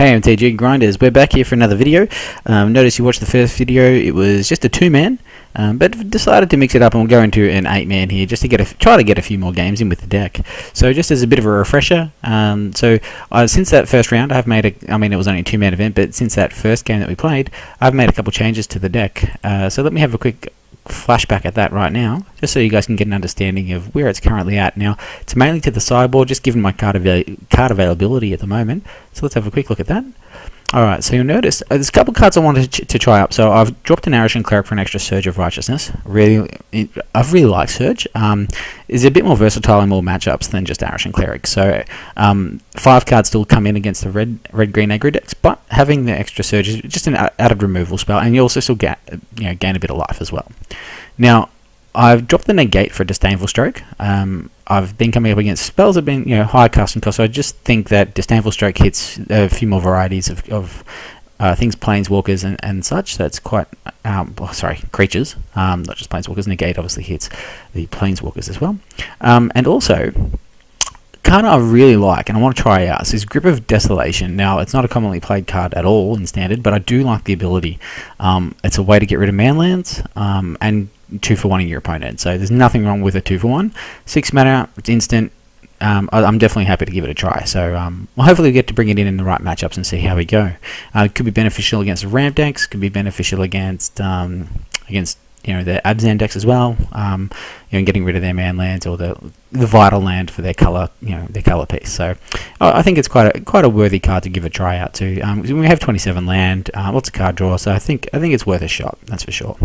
Hey MTG Grinders, we're back here for another video. Notice you watched the first video, it was just a 2-man, but decided to mix it up and we'll go into an 8-man here just to try to get a few more games in with the deck. So just as a bit of a refresher, since that first round I've made it was only a 2-man event, but since that first game that we played, I've made a couple changes to the deck. So let me have a quick flashback at that right now, just so you guys can get an understanding of where it's currently at. Now, it's mainly to the sideboard, just given my card availability at the moment. So let's have a quick look at that. Alright, so you'll notice there's a couple cards I wanted to try up. So I've dropped an Arishan Cleric for an extra Surge of Righteousness. I've really liked Surge. It's a bit more versatile in more matchups than just Arishan Cleric. So 5 cards still come in against the red-green aggro decks, but having the extra Surge is just an added removal spell, and you also still gain a bit of life as well. Now, I've dropped the Negate for Disdainful Stroke. I've been coming up against spells that have been high casting cost, so I just think that Disdainful Stroke hits a few more varieties of things, planeswalkers and such. That's quite creatures, not just planeswalkers. Negate obviously hits the planeswalkers as well, and also card I really like and I want to try out is Grip of Desolation. Now, it's not a commonly played card at all in Standard, but I do like the ability. It's a way to get rid of manlands and 2 for 1 in your opponent, so there's nothing wrong with a 2 for 1. 6 mana, it's instant. I'm definitely happy to give it a try, so we'll hopefully get to bring it in the right matchups and see how we go. It could be beneficial against ramp decks, could be beneficial against the Abzan decks as well, getting rid of their man lands or the vital land for their color, their color piece. So I think it's quite a worthy card to give a try out to. We have 27 land, lots of card draw, so I think it's worth a shot. That's for sure.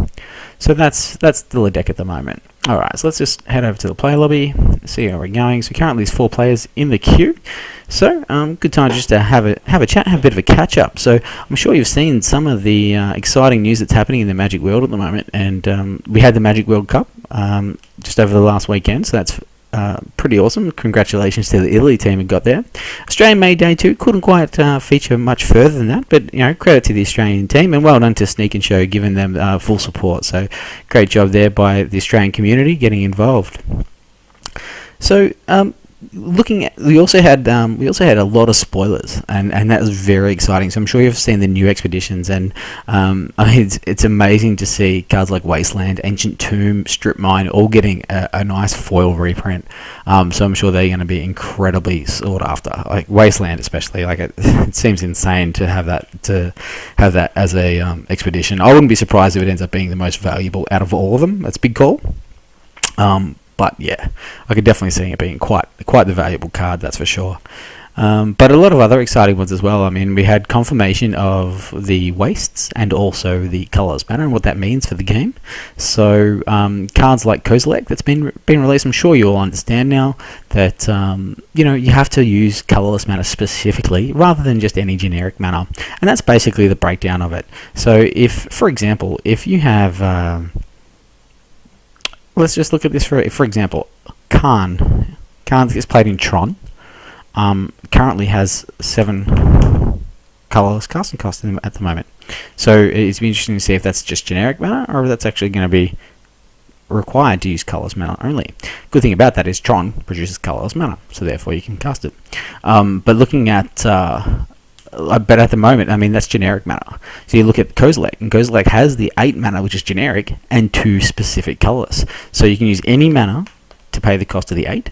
So that's still a deck at the moment. All right, so let's just head over to the player lobby, see how we're going. So currently there's 4 players in the queue. So good time just to have a chat, have a bit of a catch up. So I'm sure you've seen some of the exciting news that's happening in the Magic world at the moment, and we had the Magic World Cup just over the last weekend. So that's pretty awesome. Congratulations to the Italy team who got there. Australian May Day 2 couldn't quite feature much further than that, but credit to the Australian team and well done to Sneak and Show giving them full support. So great job there by the Australian community getting involved. So we also had a lot of spoilers, and that was very exciting. So I'm sure you've seen the new expeditions, and it's amazing to see cards like Wasteland, Ancient Tomb, Strip Mine all getting a nice foil reprint. So I'm sure they're going to be incredibly sought after. Like Wasteland, especially, it seems insane to have that as a expedition. I wouldn't be surprised if it ends up being the most valuable out of all of them. That's a big call. But yeah, I could definitely see it being quite the valuable card, that's for sure. But a lot of other exciting ones as well. I mean, we had confirmation of the wastes and also the colorless mana and what that means for the game. So cards like Kozilek that's been released, I'm sure you all understand now that you have to use colorless mana specifically rather than just any generic mana, and that's basically the breakdown of it. So if, for example, if you have let's just look at this for example. Karn gets played in Tron. Currently has 7 colorless casting cost at the moment. So it's be interesting to see if that's just generic mana or if that's actually going to be required to use colorless mana only. Good thing about that is Tron produces colorless mana, so therefore you can cast it. But looking at but at the moment, that's generic mana. So you look at Kozilek, and Kozilek has the 8 mana, which is generic, and 2 specific colorless. So you can use any mana to pay the cost of the 8,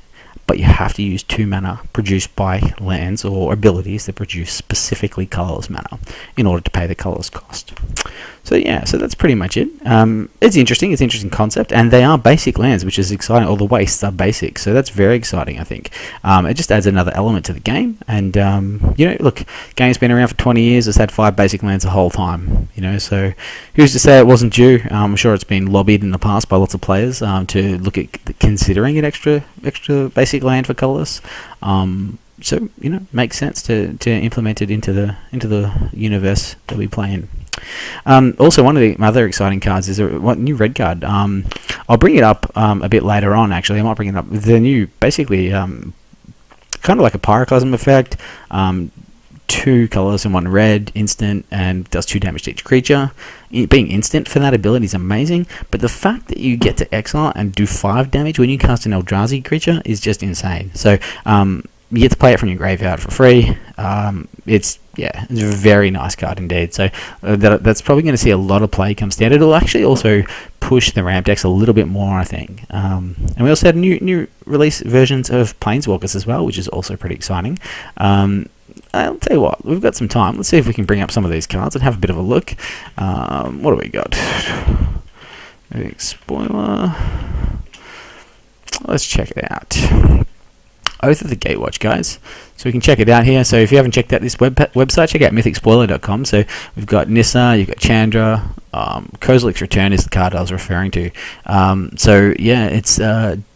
but you have to use 2 mana produced by lands or abilities that produce specifically colorless mana in order to pay the colorless cost. So yeah, so that's pretty much it. It's interesting concept, and they are basic lands, which is exciting. All the wastes are basic, so that's very exciting, I think. It just adds another element to the game, and look, game's been around for 20 years, it's had 5 basic lands the whole time, so who's to say it wasn't due? I'm sure it's been lobbied in the past by lots of players to look at considering an extra basic land for colorless. So makes sense to implement it into the universe that we play in. Also, one of the other exciting cards is a new red card. I'll bring it up a bit later on. Actually, I might bring it up. The new, basically, kind of like a Pyroclasm effect. 2 colors and 1 red, instant, and does 2 damage to each creature. Being instant for that ability is amazing, but the fact that you get to exile and do 5 damage when you cast an Eldrazi creature is just insane. So you get to play it from your graveyard for free. It's a very nice card indeed. So that's probably going to see a lot of play come standard. It'll actually also push the ramp decks a little bit more, I think. And we also had new release versions of Planeswalkers as well, which is also pretty exciting. I'll tell you what, we've got some time. Let's see if we can bring up some of these cards and have a bit of a look. What do we got? Spoiler. Let's check it out. Oath of the Gatewatch, guys. So we can check it out here. So if you haven't checked out this website, check out mythicspoiler.com. So we've got Nissa, you've got Chandra, Kozilek's Return is the card I was referring to. So yeah, it's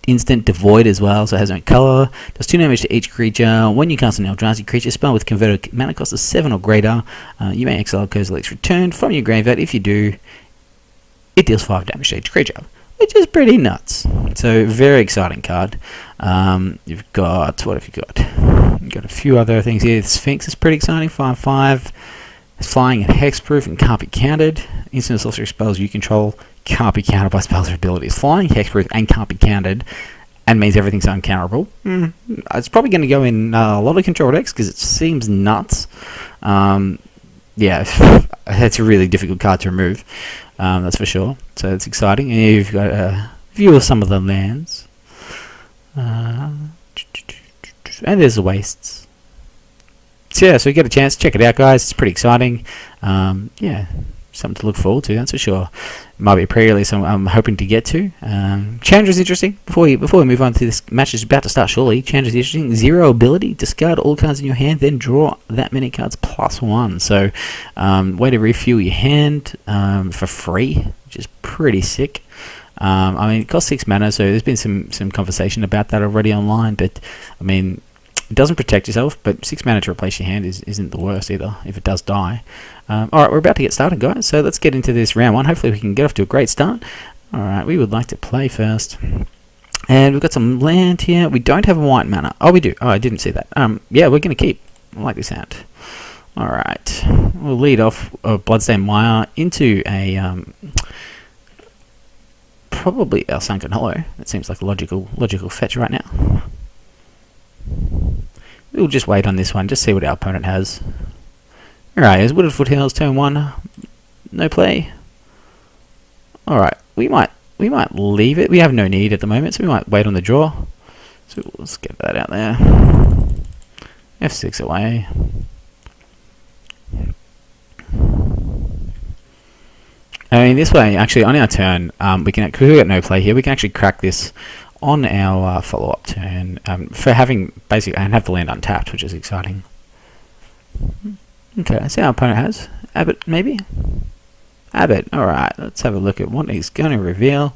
instant devoid as well, so it has no color. Does 2 damage to each creature. When you cast an Eldrazi creature spell with converted mana cost of 7 or greater, you may exile Kozilek's Return from your graveyard. If you do, it deals 5 damage to each creature, which is pretty nuts. So very exciting card. You've got, what have you got? You've got a few other things here. The Sphinx is pretty exciting. 5/5. It's flying and hexproof and can't be countered. Instant sorcery spells you control can't be countered by spells or abilities. Flying, hexproof, and can't be countered, and means everything's uncounterable. It's probably going to go in a lot of control decks because it seems nuts. Yeah, it's a really difficult card to remove. That's for sure. So it's exciting. And you've got a view of some of the lands. And there's the wastes. So yeah, so you get a chance to check it out, guys. It's pretty exciting. Yeah, something to look forward to, that's for sure. Might be a pre-release I'm hoping to get to. Chandra's interesting. Before we move on to this match, is about to start shortly. Chandra's interesting. 0 ability. Discard all cards in your hand, then draw that many cards +1. So, way to refuel your hand for free, which is pretty sick. I mean, it costs 6 mana, so there's been some conversation about that already online. But I mean, it doesn't protect yourself, but 6 mana to replace your hand isn't the worst either, if it does die. Alright, we're about to get started, guys, so let's get into this round 1. Hopefully we can get off to a great start. Alright, we would like to play first. And we've got some land here. We don't have a white mana. Oh, we do. Oh, I didn't see that. Yeah, we're going to keep. I like this sound. Alright, we'll lead off Bloodstained Mire into a... probably our Sunken Hollow. That seems like a logical fetch right now. We'll just wait on this one, just see what our opponent has. Alright, here's Wooded Foothills, turn 1. No play. Alright, we might leave it. We have no need at the moment, so we might wait on the draw. So let's get that out there. F6 away. I mean, this way, actually, on our turn, we can, because we've got no play here, we can actually crack this on our follow-up turn for having basically and have the land untapped, which is exciting. Okay, let's see how our opponent has. Abbott, maybe? Abbott, alright, let's have a look at what he's going to reveal.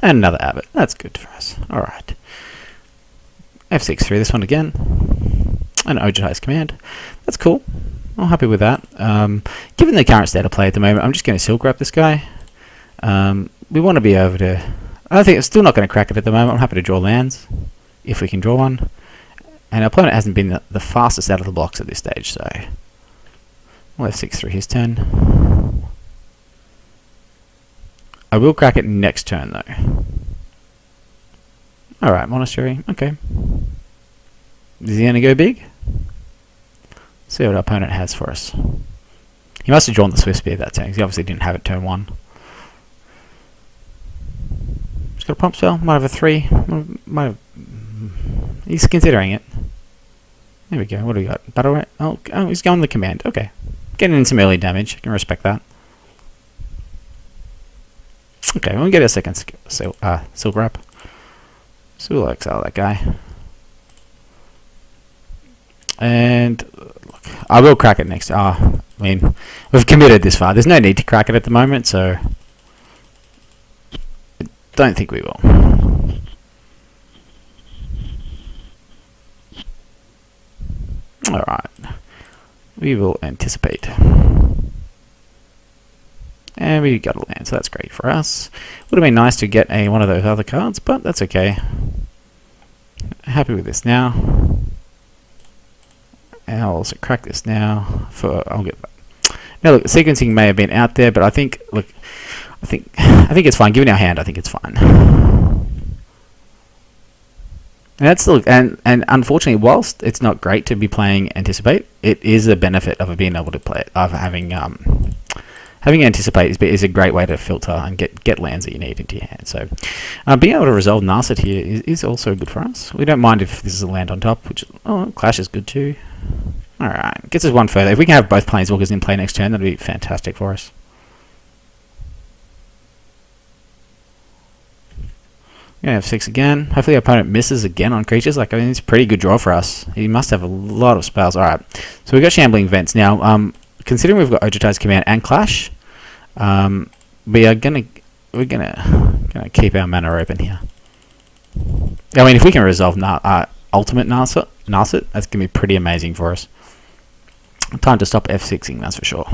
And another Abbott, that's good for us. Alright. F6 through this one again. An Ojihai's Command. That's cool. I'm happy with that. Given the current state of play at the moment, I'm just going to Silk Wrap this guy. We want to be able to... I think it's still not going to crack it at the moment. I'm happy to draw lands, if we can draw one. And our opponent hasn't been the fastest out of the blocks at this stage, so... We'll F6 through his turn. I will crack it next turn, though. Alright, Monastery. Okay. Is he going to go big? See what our opponent has for us. He must have drawn the Swift Spear that turn, because he obviously didn't have it turn 1. He's got a Prompt Spell, might have a 3. Might have... He's considering it. There we go, what do we got? Battle Rat? Oh, he's going the command. Okay. Getting in some early damage, I can respect that. Okay, we'll get a second Silk Wrap. So we'll exile that guy. And look, I will crack it next. I mean, we've committed this far. There's no need to crack it at the moment, so I don't think we will. Alright. We will anticipate. And we got a land, so that's great for us. Would have been nice to get one of those other cards, but that's okay. Happy with this now. And I'll also crack this now. I'll get that. Now look, sequencing may have been out there, but I think, look, I think it's fine. Given our hand, I think it's fine. And that's look, and unfortunately, whilst it's not great to be playing Anticipate, it is a benefit of being able to play it, of having Anticipate is a great way to filter and get lands that you need into your hand. So being able to resolve Narset here is also good for us. We don't mind if this is a land on top, which Clash is good too. All right, gets us one further. If we can have both Planeswalkers in play next turn, that'd be fantastic for us. We're going to have 6 again. Hopefully our opponent misses again on creatures. Like, I mean, it's a pretty good draw for us. He must have a lot of spells. Alright, so we've got Shambling Vents. Now, considering we've got Ogretized Command and Clash, we're gonna keep our mana open here. I mean, if we can resolve Ultimate Narset, that's going to be pretty amazing for us. Time to stop F6ing, that's for sure.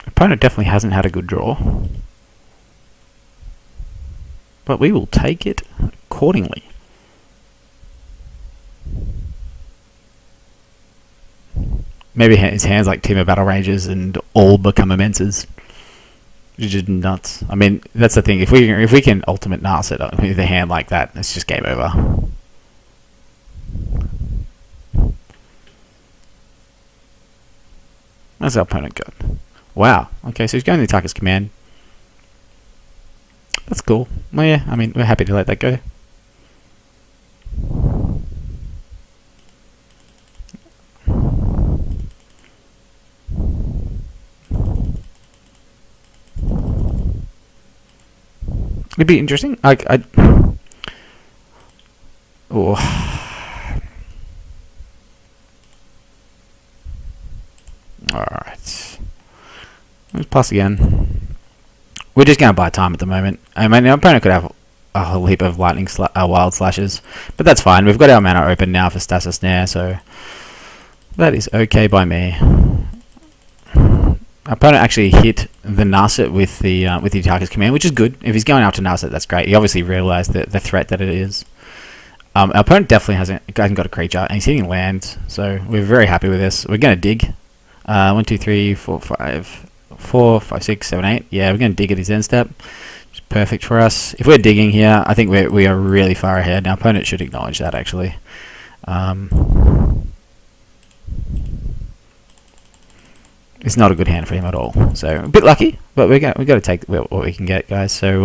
Opponent definitely hasn't had a good draw, but we will take it accordingly. Maybe his hands like Team of Battle Rages and all become immenses. Which is nuts. I mean, that's the thing. If we can ultimate Narset with a hand like that, it's just game over. That's our opponent got. Wow. Okay, so he's going to attack his command. That's cool. Well, yeah, I mean, we're happy to let that go. It'd be interesting. Alright. Let's plus again. We're just going to buy time at the moment. I mean, our opponent could have a whole heap of wild slashes, but that's fine. We've got our mana open now for Stasis Snare, so that is okay by me. Our opponent actually hit the Narset with the Attacker's Command, which is good. If he's going after Narset, that's great. He obviously realised the threat that it is. Our opponent definitely hasn't got a creature, and he's hitting land, so we're very happy with this. We're going to dig. 1, 2, 3, 4, 5, 4, 5, 6, 7, 8. Yeah, we're going to dig at his end step. It's perfect for us. If we're digging here, I think we are really far ahead. Our opponent should acknowledge that, actually. It's not a good hand for him at all. So a bit lucky, but we've got to take what we can get, guys. So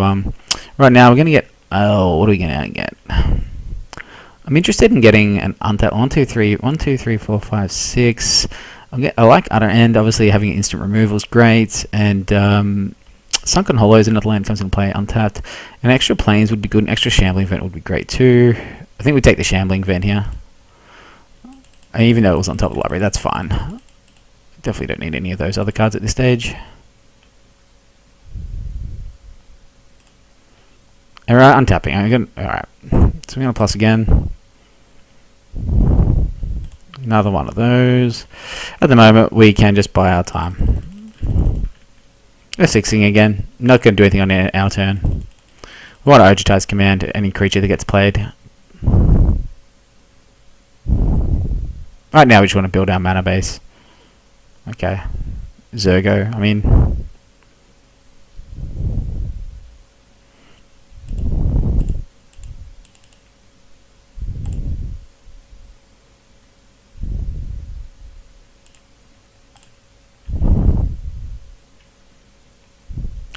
right now we're going to get. Oh, what are we going to get? I'm interested in getting an untapped 1, 2, 3, 1, 2, 3, 4, 5, 6. I like other end. Obviously, having instant removal is great, and Sunken Hollows another land comes into play untapped. An extra planes would be good. An extra Shambling Vent would be great too. I think we take the Shambling Vent here. And even though it was on top of the library, that's fine. Definitely don't need any of those other cards at this stage. Alright, untapping. Alright, so we're going to plus again. Another one of those. At the moment, we can just buy our time. We're 6ing again. Not going to do anything on our turn. We want to Ogretized Command to any creature that gets played. Right now, we just want to build our mana base. Okay. Zergo, I mean...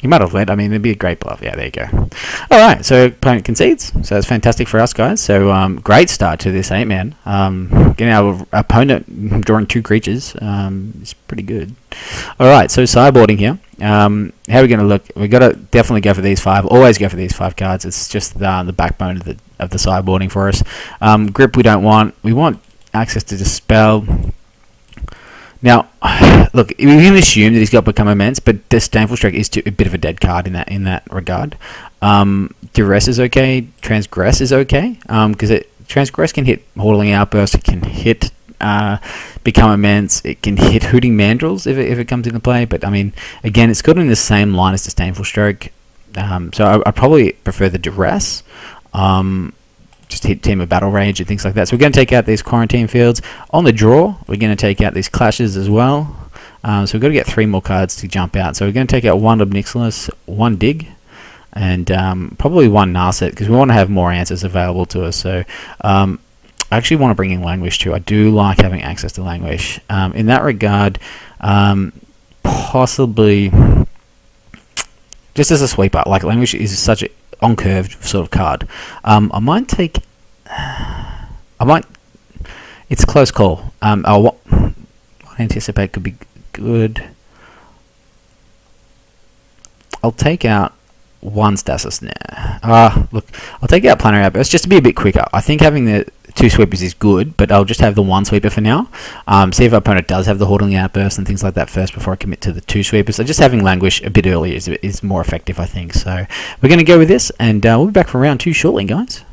He might have led. I mean, it'd be a great bluff. Yeah, there you go. All right, so opponent concedes. So that's fantastic for us, guys. So great start to this 8-man. Getting our opponent drawing 2 creatures is pretty good. All right, so sideboarding here. How are we going to look? We've got to definitely go for these 5. Always go for these 5 cards. It's just the backbone of the sideboarding for us. Grip we don't want. We want access to Dispel. Now, look, we can assume that he's got Become Immense, but Disdainful Stroke is a bit of a dead card in that regard. Duress is okay. Transgress is okay, because Transgress can hit Hordeling Outburst. It can hit Become Immense. It can hit Hooting Mandrills if it comes into play. But I mean, again, it's got in the same line as Disdainful Stroke. So I probably prefer the Duress. just hit Team of Battle Rage and things like that. So we're going to take out these Quarantine Fields. On the draw, we're going to take out these Clashes as well. So we've got to get 3 more cards to jump out. So we're going to take out 1 Obnixilis, 1 Dig, and probably 1 Narset, because we want to have more answers available to us. So I actually want to bring in Languish too. I do like having access to Languish. In that regard, possibly just as a sweeper, like Languish is such an on-curved sort of card. I might take... It's a close call. I anticipate could be good. I'll take out 1 Stasis now. Look, I'll take out Planetary Outburst just to be a bit quicker. I think having the 2 sweepers is good, but I'll just have the 1 sweeper for now. See if our opponent does have the Hordeling Outburst and things like that first before I commit to the 2 sweepers. So just having Languish a bit earlier is more effective, I think. So we're going to go with this, and we'll be back for round 2 shortly, guys.